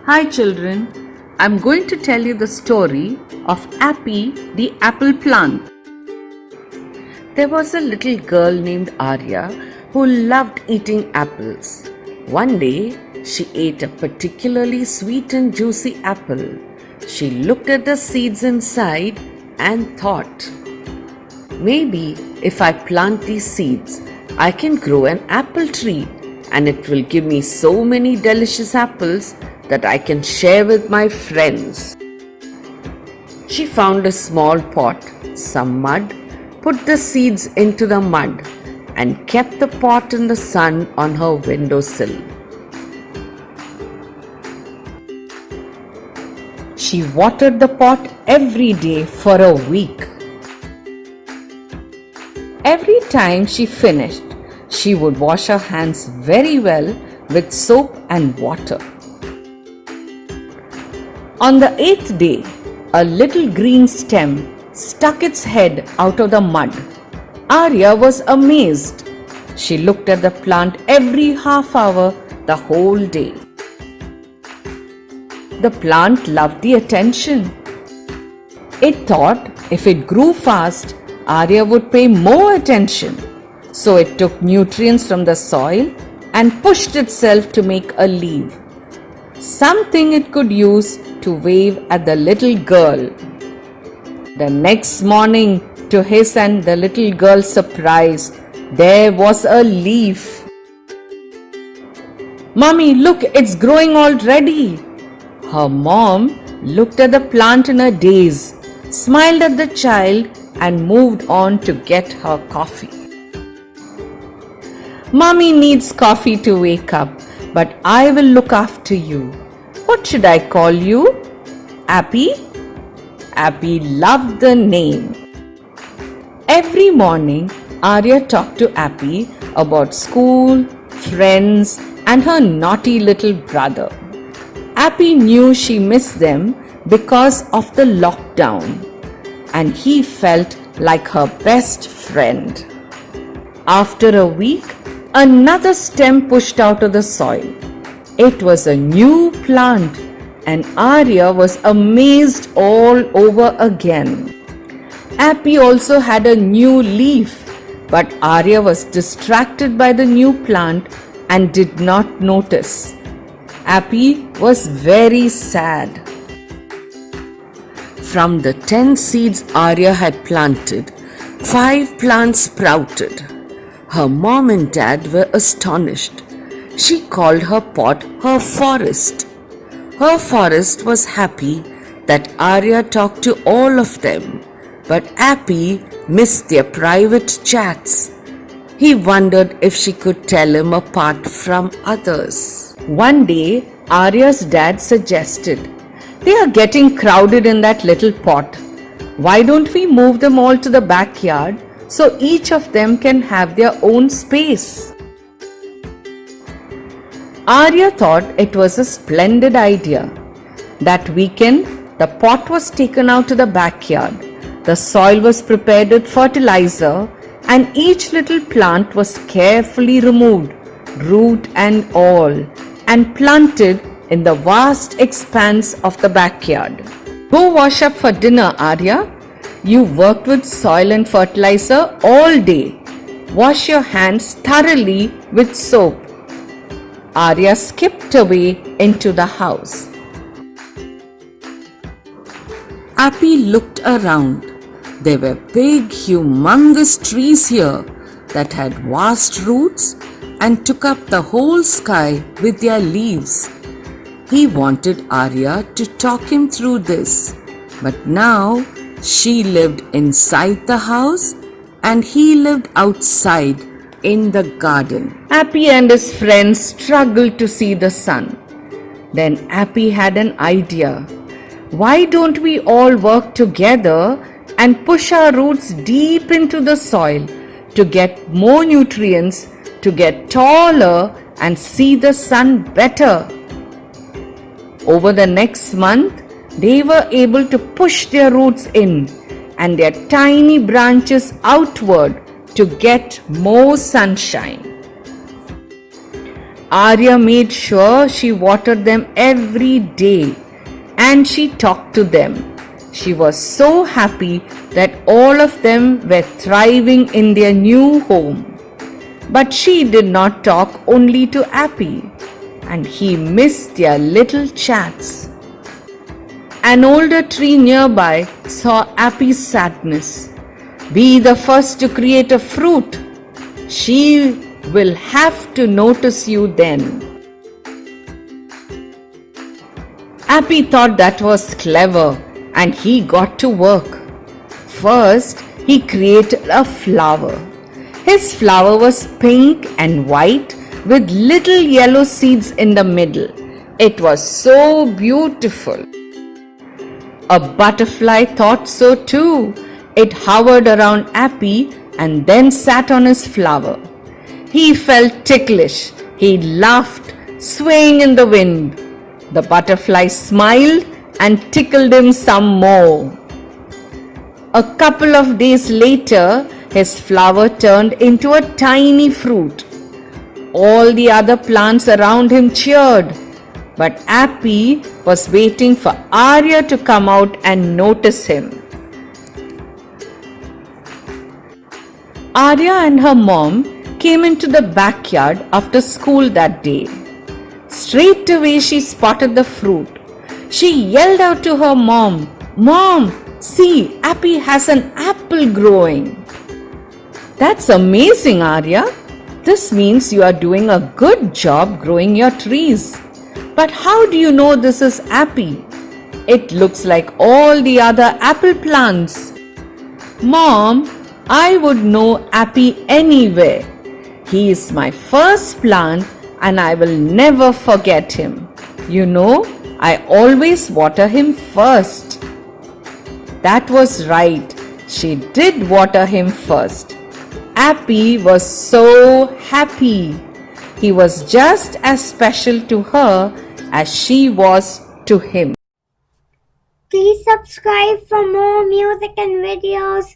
Hi children, I'm going to tell you the story of Appy the apple plant. There was a little girl named Arya who loved eating apples. One day, she ate a particularly sweet and juicy apple. She looked at the seeds inside and thought, maybe if I plant these seeds, I can grow an apple tree and it will give me so many delicious apples that I can share with my friends. She found a small pot, some mud, put the seeds into the mud, and kept the pot in the sun on her windowsill. She watered the pot every day for a week. Every time she finished, she would wash her hands very well with soap and water. On the 8th day, a little green stem stuck its head out of the mud. Arya was amazed. She looked at the plant every half hour the whole day. The plant loved the attention. It thought if it grew fast, Arya would pay more attention. So it took nutrients from the soil and pushed itself to make a leaf, something it could use to wave at the little girl. The next morning, to his and the little girl's surprise, there was a leaf. "Mommy, look, it's growing already." Her mom looked at the plant in a daze, smiled at the child, and moved on to get her coffee. "Mommy needs coffee to wake up, but I will look after you. What should I call you? Appy?" Appy loved the name. Every morning, Arya talked to Appy about school, friends, and her naughty little brother. Appy knew she missed them because of the lockdown, and he felt like her best friend. After a week, another stem pushed out of the soil. It was a new plant, and Arya was amazed all over again. Appy also had a new leaf, but Arya was distracted by the new plant and did not notice. Appy was very sad. From the 10 seeds Arya had planted, 5 plants sprouted. Her mom and dad were astonished. She called her pot her forest. Her forest was happy that Arya talked to all of them, but Appy missed their private chats. He wondered if she could tell him apart from others. One day, Arya's dad suggested, "They are getting crowded in that little pot. Why don't we move them all to the backyard so each of them can have their own space?" Arya thought it was a splendid idea. That weekend, the pot was taken out to the backyard. The soil was prepared with fertilizer, and each little plant was carefully removed, root and all, and planted in the vast expanse of the backyard. "Go wash up for dinner, Arya. You worked with soil and fertilizer all day. Wash your hands thoroughly with soap." Arya skipped away into the house. Appy looked around. There were big, humongous trees here that had vast roots and took up the whole sky with their leaves. He wanted Arya to talk him through this, but now she lived inside the house and he lived outside in the garden. Appy and his friends struggled to see the sun. Then Appy had an idea. "Why don't we all work together and push our roots deep into the soil to get more nutrients, to get taller and see the sun better?" Over the next month, they were able to push their roots in and their tiny branches outward to get more sunshine. Arya made sure she watered them every day and she talked to them. She was so happy that all of them were thriving in their new home. But she did not talk only to Appy, and he missed their little chats. An older tree nearby saw Appy's sadness. Be the first to create a fruit. She will have to notice you then. Appy thought that was clever and he got to work. First, he created a flower. His flower was pink and white with little yellow seeds in the middle. It was so beautiful. A butterfly thought so too. It hovered around Appy and then sat on his flower. He felt ticklish. He laughed, swaying in the wind. The butterfly smiled and tickled him some more. A couple of days later, his flower turned into a tiny fruit. All the other plants around him cheered, but Appy was waiting for Arya to come out and notice him. Arya and her mom came into the backyard after school that day. Straight away she spotted the fruit. She yelled out to her mom, "Mom, see, Appy has an apple growing." "That's amazing, Arya. This means you are doing a good job growing your trees. But how do you know this is Appy? It looks like all the other apple plants." "Mom, I would know Appy anywhere. He is my first plant and I will never forget him. You know, I always water him first." That was right. She did water him first. Appy was so happy. He was just as special to her as she was to him. Please subscribe for more music and videos.